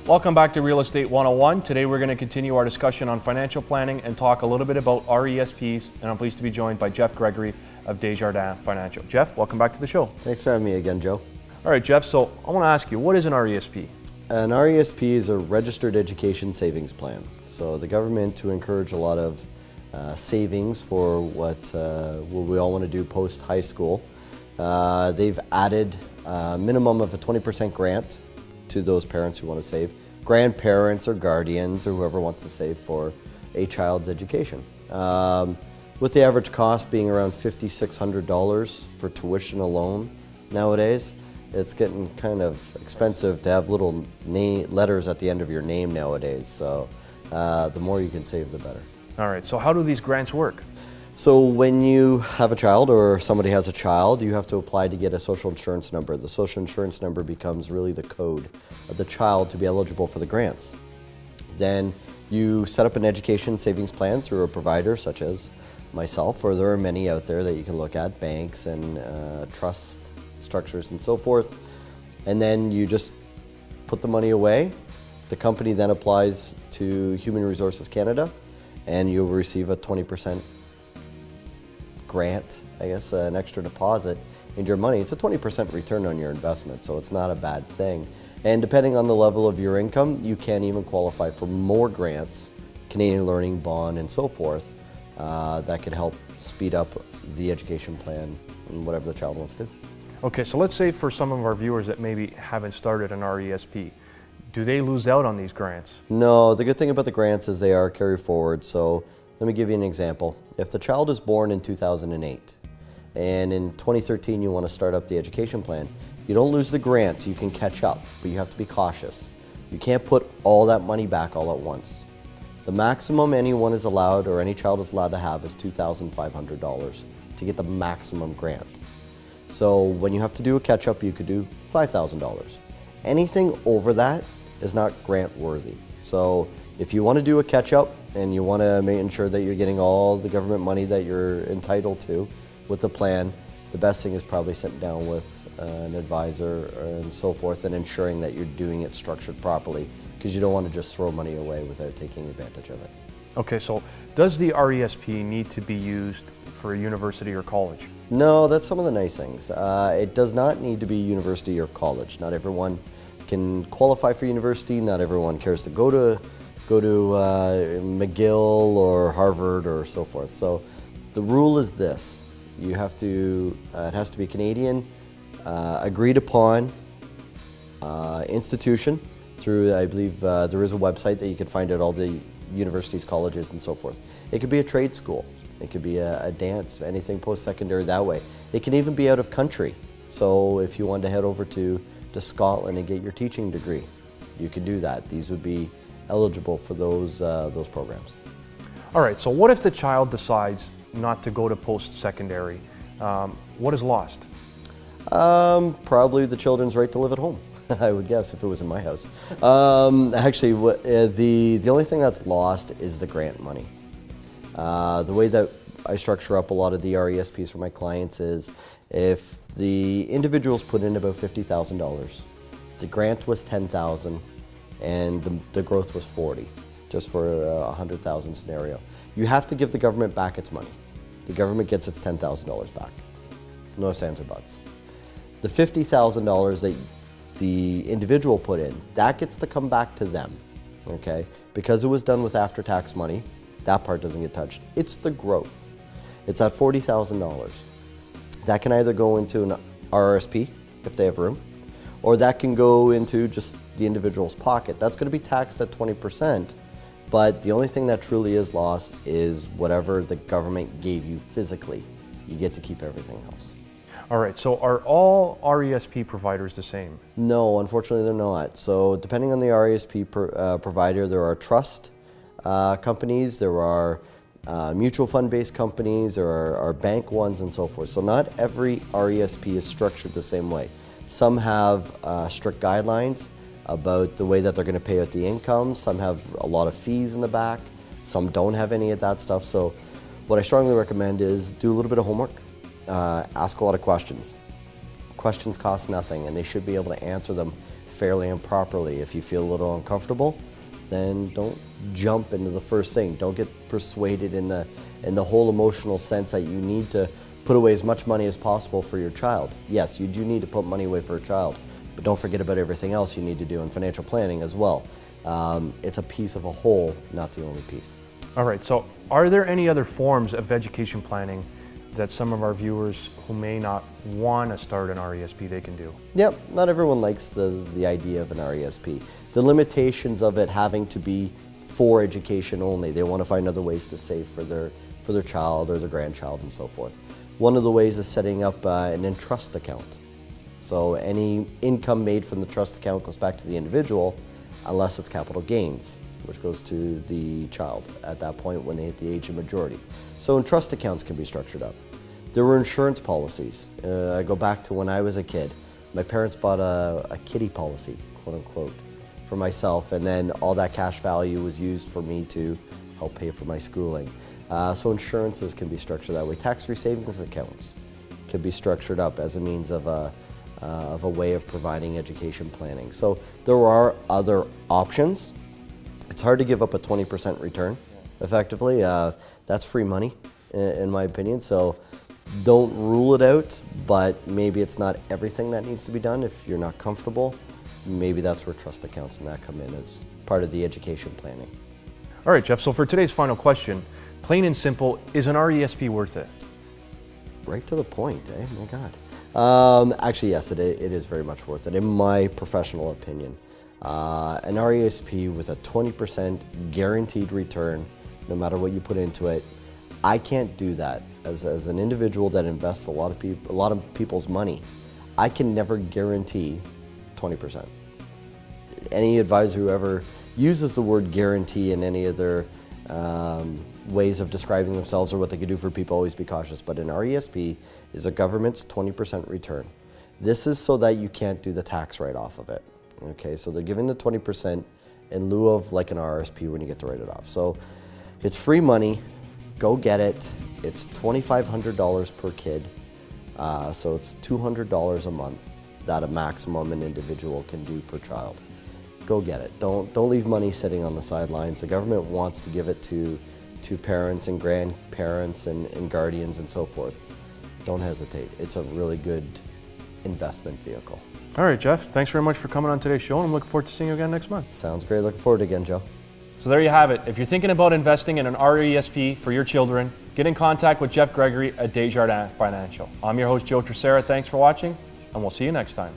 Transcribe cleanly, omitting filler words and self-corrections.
Welcome back to Real Estate 101. Today we're going to continue our discussion on financial planning and talk a little bit about RESPs, and I'm pleased to be joined by Jeff Gregory of Desjardins Financial. Jeff, welcome back to the show. Thanks for having me again, Joe. All right, Jeff, so I want to ask you, what is an RESP? An RESP is a registered education savings plan. So the government, to encourage a lot of savings for what we all want to do post high school, they've added a minimum of a 20% grant to those parents who want to save, grandparents or guardians or whoever wants to save for a child's education. With the average cost being around $5,600 for tuition alone nowadays, it's getting kind of expensive to have little letters at the end of your name nowadays. So the more you can save, the better. All right, so how do these grants work? So when you have a child or somebody has a child, you have to apply to get a social insurance number. The social insurance number becomes really the code of the child to be eligible for the grants. Then you set up an education savings plan through a provider such as myself, or there are many out there that you can look at, banks and trust structures and so forth. And then you just put the money away. The company then applies to Human Resources Canada and you'll receive a 20% grant, I guess, an extra deposit into your money. It's a 20% return on your investment, so it's not a bad thing. And depending on the level of your income, you can even qualify for more grants, Canadian Learning Bond and so forth, that could help speed up the education plan and whatever the child wants to. Okay, so let's say for some of our viewers that maybe haven't started an RESP, do they lose out on these grants? No, the good thing about the grants is they are carry forward. So let me give you an example. If the child is born in 2008 and in 2013 you want to start up the education plan, you don't lose the grants, you can catch up, but you have to be cautious. You can't put all that money back all at once. The maximum anyone is allowed or any child is allowed to have is $2,500 to get the maximum grant. So when you have to do a catch up, you could do $5,000. Anything over that is not grant worthy. So if you want to do a catch up and you want to make sure that you're getting all the government money that you're entitled to with the plan, the best thing is probably sitting down with an advisor and so forth and ensuring that you're doing it structured properly, because you don't want to just throw money away without taking advantage of it. Okay, so does the RESP need to be used for a university or college? No, that's some of the nice things. It does not need to be university or college. Not everyone can qualify for university. Not everyone cares to go to McGill or Harvard or so forth. So the rule is this: you have to, it has to be Canadian, agreed upon institution through, I believe there is a website that you can find out all the universities, colleges and so forth. It could be a trade school. It could be a dance, anything post-secondary that way. It can even be out of country. So if you wanted to head over to Scotland and get your teaching degree, you can do that. These would be eligible for those programs. All right, so what if the child decides not to go to post-secondary? What is lost? Probably the children's right to live at home, I would guess, if it was in my house. Actually, the only thing that's lost is the grant money. The way that I structure up a lot of the RESPs for my clients is if the individuals put in about $50,000, the grant was $10,000, and the growth was 40, just for a 100,000 scenario. You have to give the government back its money. The government gets its $10,000 back. No ifs, ands, or buts. The $50,000 that the individual put in, that gets to come back to them, okay? Because it was done with after-tax money, that part doesn't get touched. It's the growth. It's at $40,000. That can either go into an RRSP if they have room, or that can go into just the individual's pocket. That's going to be taxed at 20%, but the only thing that truly is lost is whatever the government gave you physically. You get to keep everything else. All right, so are all RESP providers the same? No, unfortunately they're not. So depending on the RESP provider, there are trust companies, there are mutual fund-based companies, there are bank ones and so forth. So not every RESP is structured the same way. Some have strict guidelines, about the way that they're going to pay out the income. Some have a lot of fees in the back. Some don't have any of that stuff. So what I strongly recommend is do a little bit of homework, ask a lot of questions. Questions cost nothing, and they should be able to answer them fairly and properly. If you feel a little uncomfortable, then don't jump into the first thing. Don't get persuaded in the whole emotional sense that you need to put away as much money as possible for your child. Yes, you do need to put money away for a child, but don't forget about everything else you need to do in financial planning as well. It's a piece of a whole, not the only piece. All right, so are there any other forms of education planning that some of our viewers who may not want to start an RESP they can do? Yep, not everyone likes the idea of an RESP. The limitations of it having to be for education only. They want to find other ways to save for their child or their grandchild and so forth. One of the ways is setting up an in-trust account. So any income made from the trust account goes back to the individual unless it's capital gains, which goes to the child at that point when they hit the age of majority. So trust accounts can be structured up. There were insurance policies. I go back to when I was a kid. My parents bought a kiddie policy, quote unquote, for myself, and then all that cash value was used for me to help pay for my schooling. So insurances can be structured that way. Tax-free savings accounts can be structured up as a means of a way of providing education planning. So there are other options. It's hard to give up a 20% return, effectively. That's free money, in my opinion. So don't rule it out, but maybe it's not everything that needs to be done. If you're not comfortable, maybe that's where trust accounts and that come in as part of the education planning. All right, Jeff, so for today's final question, plain and simple, is an RESP worth it? Right to the point, eh? My God. Actually, yes, it is very much worth it, in my professional opinion. An RESP with a 20% guaranteed return, no matter what you put into it, I can't do that. As an individual that invests a lot of people's money, I can never guarantee 20%. Any advisor who ever uses the word guarantee in any of their ways of describing themselves or what they can do for people, always be cautious. But an RESP is a government's 20% return. This is so that you can't do the tax write-off of it. Okay, so they're giving the 20% in lieu of like an RSP when you get to write it off. So it's free money, go get it. It's $2,500 per kid, so it's $200 a month that a maximum an individual can do per child. Go get it. Don't leave money sitting on the sidelines. The government wants to give it to parents and grandparents and guardians and so forth. Don't hesitate. It's a really good investment vehicle. All right, Jeff, thanks very much for coming on today's show, and I'm looking forward to seeing you again next month. Sounds great. Looking forward to it again, Joe. So there you have it. If you're thinking about investing in an RESP for your children, get in contact with Jeff Gregory at Desjardins Financial. I'm your host, Joe Terceira. Thanks for watching, and we'll see you next time.